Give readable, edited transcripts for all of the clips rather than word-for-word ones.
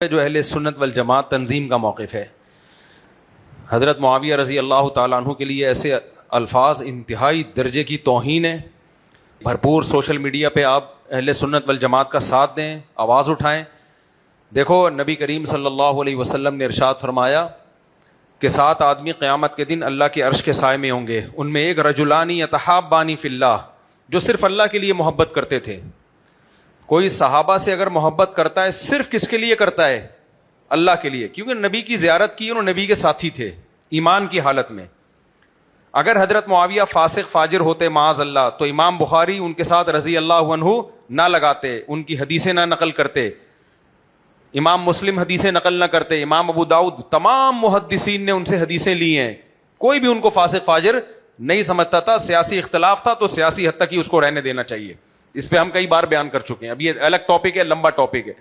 جو اہل سنت والجماعت تنظیم کا موقف ہے. حضرت معاویہ رضی اللہ تعالیٰ عنہ کے لیے ایسے الفاظ انتہائی درجے کی توہین ہے. بھرپور سوشل میڈیا پہ آپ اہل سنت والجماعت کا ساتھ دیں, آواز اٹھائیں. دیکھو نبی کریم صلی اللہ علیہ وسلم نے ارشاد فرمایا کہ 7 آدمی قیامت کے دن اللہ کے عرش کے سائے میں ہوں گے. ان میں ایک رجلانی یتحابانی فی اللہ, جو صرف اللہ کے لیے محبت کرتے تھے. کوئی صحابہ سے اگر محبت کرتا ہے صرف کس کے لیے کرتا ہے؟ اللہ کے لیے, کیونکہ نبی کی زیارت کی, انہوں نبی کے ساتھی تھے ایمان کی حالت میں. اگر حضرت معاویہ فاسق فاجر ہوتے معاذ اللہ تو امام بخاری ان کے ساتھ رضی اللہ عنہ نہ لگاتے, ان کی حدیثیں نہ نقل کرتے, امام مسلم حدیثیں نقل نہ کرتے, امام ابو داؤد, تمام محدثین نے ان سے حدیثیں لی ہیں. کوئی بھی ان کو فاسق فاجر نہیں سمجھتا تھا. سیاسی اختلاف تھا تو سیاسی حد تک ہی اس کو رہنے دینا چاہیے. اس پہ ہم کئی بار بیان کر چکے ہیں, اب یہ الگ ٹاپک ہے, لمبا ٹاپک ہے.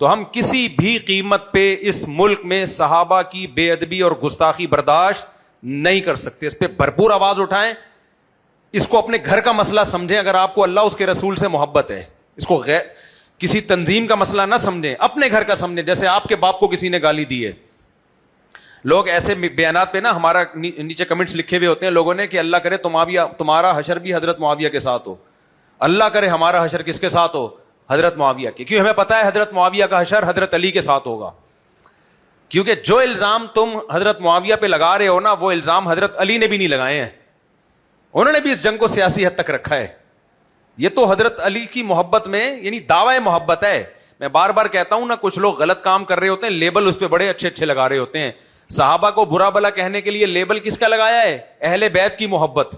تو ہم کسی بھی قیمت پہ اس ملک میں صحابہ کی بے ادبی اور گستاخی برداشت نہیں کر سکتے. اس پہ بھرپور آواز اٹھائیں, اس کو اپنے گھر کا مسئلہ سمجھیں. اگر آپ کو اللہ اس کے رسول سے محبت ہے, اس کو کسی تنظیم کا مسئلہ نہ سمجھیں, اپنے گھر کا سمجھیں. جیسے آپ کے باپ کو کسی نے گالی دی ہے, لوگ ایسے بیانات پہ نا ہمارا نیچے کمنٹس لکھے ہوئے ہوتے ہیں لوگوں نے کہ اللہ کرے تمہارا حشر بھی حضرت معاویہ کے ساتھ ہو, اللہ کرے ہمارا حشر کس کے ساتھ ہو؟ حضرت معاویہ کے. کیوں؟ ہمیں پتا ہے حضرت معاویہ کا حشر حضرت علی کے ساتھ ہوگا. کیونکہ جو الزام تم حضرت معاویہ پہ لگا رہے ہو نا, وہ الزام حضرت علی نے بھی نہیں لگائے ہیں. انہوں نے بھی اس جنگ کو سیاسی حد تک رکھا ہے. یہ تو حضرت علی کی محبت میں یعنی دعوی محبت ہے. میں بار بار کہتا ہوں نا, کچھ لوگ غلط کام کر رہے ہوتے ہیں, لیبل اس پہ بڑے اچھے اچھے لگا رہے ہوتے ہیں. صحابہ کو برا بلا کہنے کے لیے لیبل کس کا لگایا ہے؟ اہل بیت کی محبت.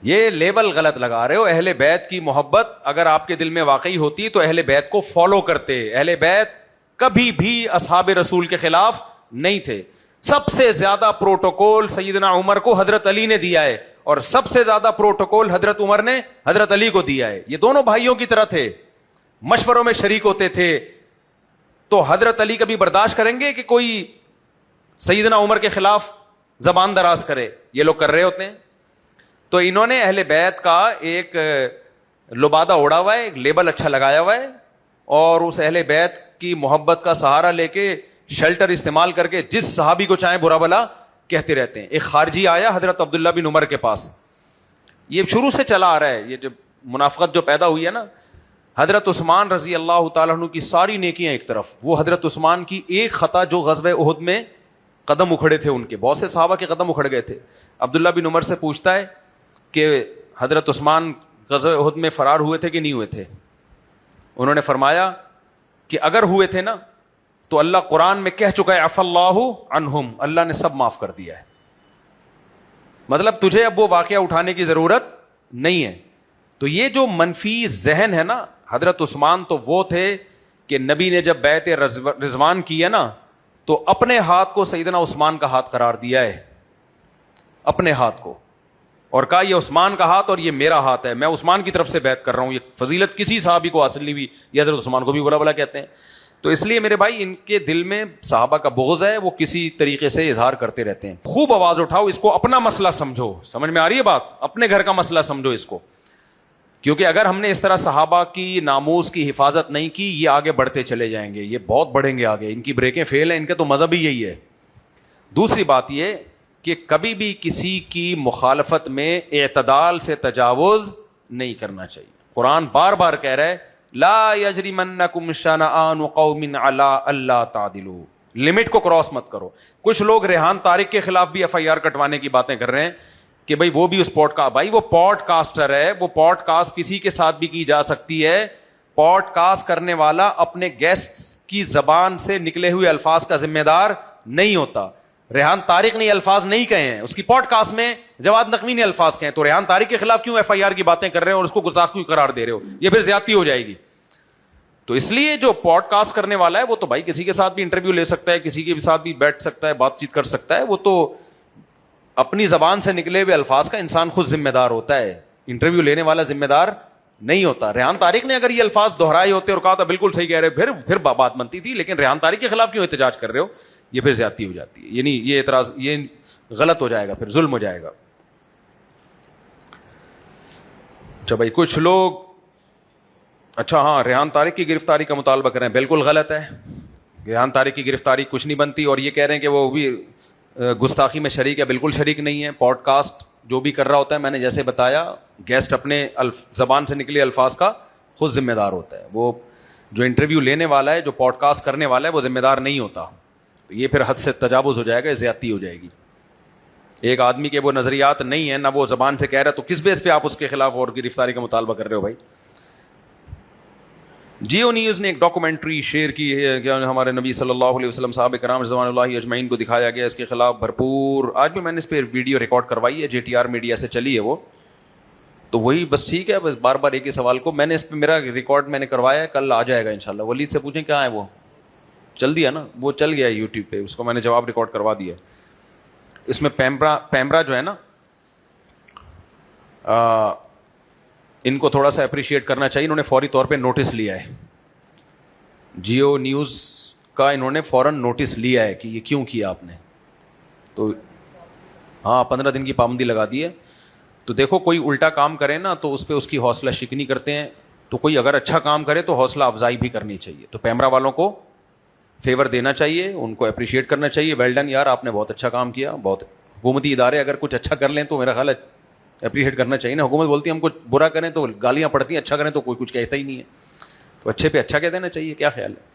یہ لیبل غلط لگا رہے ہو. اہل بیت کی محبت اگر آپ کے دل میں واقعی ہوتی تو اہل بیت کو فالو کرتے. اہل بیت کبھی بھی اصحاب رسول کے خلاف نہیں تھے. سب سے زیادہ پروٹوکول سیدنا عمر کو حضرت علی نے دیا ہے, اور سب سے زیادہ پروٹوکول حضرت عمر نے حضرت علی کو دیا ہے. یہ دونوں بھائیوں کی طرح تھے, مشوروں میں شریک ہوتے تھے. تو حضرت علی کبھی برداشت کریں گے کہ کوئی سیدنا عمر کے خلاف زبان دراز کرے؟ یہ لوگ کر رہے ہوتے ہیں. تو انہوں نے اہل بیت کا ایک لبادہ اڑا ہوا ہے, ایک لیبل اچھا لگایا ہوا ہے, اور اس اہل بیت کی محبت کا سہارا لے کے شیلٹر استعمال کر کے جس صحابی کو چاہیں برا بلا کہتے رہتے ہیں. ایک خارجی آیا حضرت عبداللہ بن عمر کے پاس, یہ شروع سے چلا آ رہا ہے, یہ جو منافقت جو پیدا ہوئی ہے نا. حضرت عثمان رضی اللہ تعالیٰ عنہ کی ساری نیکیاں ایک طرف, وہ حضرت عثمان کی ایک خطا جو غزوہ احد میں قدم اکھڑے تھے, ان کے بہت سے صحابہ کے قدم اکھڑ گئے تھے. عبداللہ بن عمر سے پوچھتا ہے کہ حضرت عثمان غزوہ احد میں فرار ہوئے تھے کہ نہیں ہوئے تھے؟ انہوں نے فرمایا کہ اگر ہوئے تھے نا تو اللہ قرآن میں کہہ چکا ہے عفا اللہ عنہم, اللہ نے سب معاف کر دیا ہے. مطلب تجھے اب وہ واقعہ اٹھانے کی ضرورت نہیں ہے. تو یہ جو منفی ذہن ہے نا, حضرت عثمان تو وہ تھے کہ نبی نے جب بیعت رضوان کی ہے نا تو اپنے ہاتھ کو سیدنا عثمان کا ہاتھ قرار دیا ہے, اپنے ہاتھ کو, اور کہا یہ عثمان کا ہاتھ اور یہ میرا ہاتھ ہے, میں عثمان کی طرف سے بیعت کر رہا ہوں. یہ فضیلت کسی صحابی کو حاصل نہیں ہوئی, یہ حضرت عثمان کو بھی بلا بلا کہتے ہیں. تو اس لیے میرے بھائی, ان کے دل میں صحابہ کا بغض ہے, وہ کسی طریقے سے اظہار کرتے رہتے ہیں. خوب آواز اٹھاؤ, اس کو اپنا مسئلہ سمجھو. سمجھ میں آ رہی ہے بات؟ اپنے گھر کا مسئلہ سمجھو اس کو. کیونکہ اگر ہم نے اس طرح صحابہ کی ناموس کی حفاظت نہیں کی, یہ آگے بڑھتے چلے جائیں گے, یہ بہت بڑھیں گے آگے. ان کی بریکیں فیل ہیں, ان کا تو مذہب ہی یہی ہے. دوسری بات یہ کہ کبھی بھی کسی کی مخالفت میں اعتدال سے تجاوز نہیں کرنا چاہیے. قرآن بار بار کہہ رہا ہے لا یجرمنکم شنآن قوم علی الا تعدلوا, لمٹ کو کراس مت کرو. کچھ لوگ ریحان طارق کے خلاف بھی ایف آئی آر کٹوانے کی باتیں کر رہے ہیں کہ بھائی وہ بھی اس بھائی وہ پوڈ کاسٹر ہے, وہ پوڈ کاسٹ کسی کے ساتھ بھی کی جا سکتی ہے. پوڈ کاسٹ کرنے والا اپنے گیسٹ کی زبان سے نکلے ہوئے الفاظ کا ذمہ دار نہیں ہوتا. ریحان طارق نے الفاظ نہیں کہے ہیں, اس کی پوڈ کاسٹ میں جواد نقوی نے الفاظ کہے ہیں, تو ریحان طارق کے خلاف کیوں ایف آئی آر کی باتیں کر رہے ہیں اور اس کو گستاخ کیوں قرار دے رہے ہو؟ یہ پھر زیادتی ہو جائے گی. تو اس لیے جو پوڈ کاسٹ کرنے والا ہے وہ تو بھائی کسی کے ساتھ بھی انٹرویو لے سکتا ہے, کسی کے ساتھ بھی بیٹھ سکتا ہے, بات چیت کر سکتا ہے. وہ تو اپنی زبان سے نکلے ہوئے الفاظ کا انسان خود ذمہ دار ہوتا ہے, انٹرویو لینے والا ذمہ دار نہیں ہوتا. ریحان طارق نے اگر یہ الفاظ دہرائے ہوتے اور کہا تھا بالکل صحیح کہہ رہے, پھر بات بنتی تھی. لیکن ریحان طارق کے خلاف کیوں احتجاج کر رہے ہو؟ یہ پھر زیادتی ہو جاتی ہے. یعنی یہ اعتراض یہ غلط ہو جائے گا, پھر ظلم ہو جائے گا. اچھا بھائی, کچھ لوگ اچھا ہاں، ریحان طارق کی گرفتاری کا مطالبہ کر رہے ہیں، بالکل غلط ہے. ریحان طارق کی گرفتاری کچھ نہیں بنتی. اور یہ کہہ رہے ہیں کہ وہ بھی گستاخی میں شریک ہے، بالکل شریک نہیں ہے. پوڈ کاسٹ جو بھی کر رہا ہوتا ہے، میں نے جیسے بتایا، گیسٹ اپنے زبان سے نکلے الفاظ کا خود ذمہ دار ہوتا ہے. وہ جو انٹرویو لینے والا ہے، جو پوڈ کاسٹ کرنے والا ہے، وہ ذمہ دار نہیں ہوتا. یہ پھر حد سے تجاوز ہو جائے گا، زیادتی ہو جائے گی. ایک آدمی کے وہ نظریات نہیں ہیں، نہ وہ زبان سے کہہ رہا ہے، تو کس بیس پہ آپ اس کے خلاف اور گرفتاری کا مطالبہ کر رہے ہو بھائی؟ جیو نیوز نے ایک ڈاکومنٹری شیئر کی ہے کہ ہمارے نبی صلی اللہ علیہ وسلم صحابہ کرام رضوان اللہ اجمعین کو دکھایا گیا. اس کے خلاف بھرپور، آج بھی میں نے اس پہ ویڈیو ریکارڈ کروائی ہے، JTR میڈیا سے چلی ہے وہ. تو وہی بس ٹھیک ہے، بس بار بار ایک ہی سوال کو میں نے اس پہ میرا ریکارڈ میں نے کروایا ہے، کل آ جائے گا انشاءاللہ. ولید سے پوچھیں کیا ہے، وہ چل دیا نا، وہ چل گیا یوٹیوب پہ، اس کو میں نے جواب ریکارڈ کروا دیا. اس میں پیمرا جو ہے نا، ان کو تھوڑا سا اپریشیٹ کرنا چاہیے. انہوں نے فوری طور پہ نوٹس لیا ہے، جیو نیوز کا انہوں نے فوراً نوٹس لیا ہے کہ یہ کیوں کیا آپ نے. تو ہاں 15 دن کی پابندی لگا دی ہے. تو دیکھو کوئی الٹا کام کرے نا تو اس پہ اس کی حوصلہ شکنی کرتے ہیں، تو کوئی اگر اچھا کام کرے تو حوصلہ افزائی بھی کرنی چاہیے. تو پیمرا والوں کو فیور دینا چاہیے، ان کو اپریشیٹ کرنا چاہیے. ویل ڈن یار، آپ نے بہت اچھا کام کیا. بہت حکومتی ادارے اگر کچھ اچھا کر لیں تو میرا خیال ہے اپریشیٹ کرنا چاہیے نا. حکومت بولتی ہے ہم کچھ برا کریں تو گالیاں پڑتی ہیں، اچھا کریں تو کوئی کچھ کہتا ہی نہیں ہے. تو اچھے پہ اچھا کہہ دینا چاہیے. کیا خیال ہے؟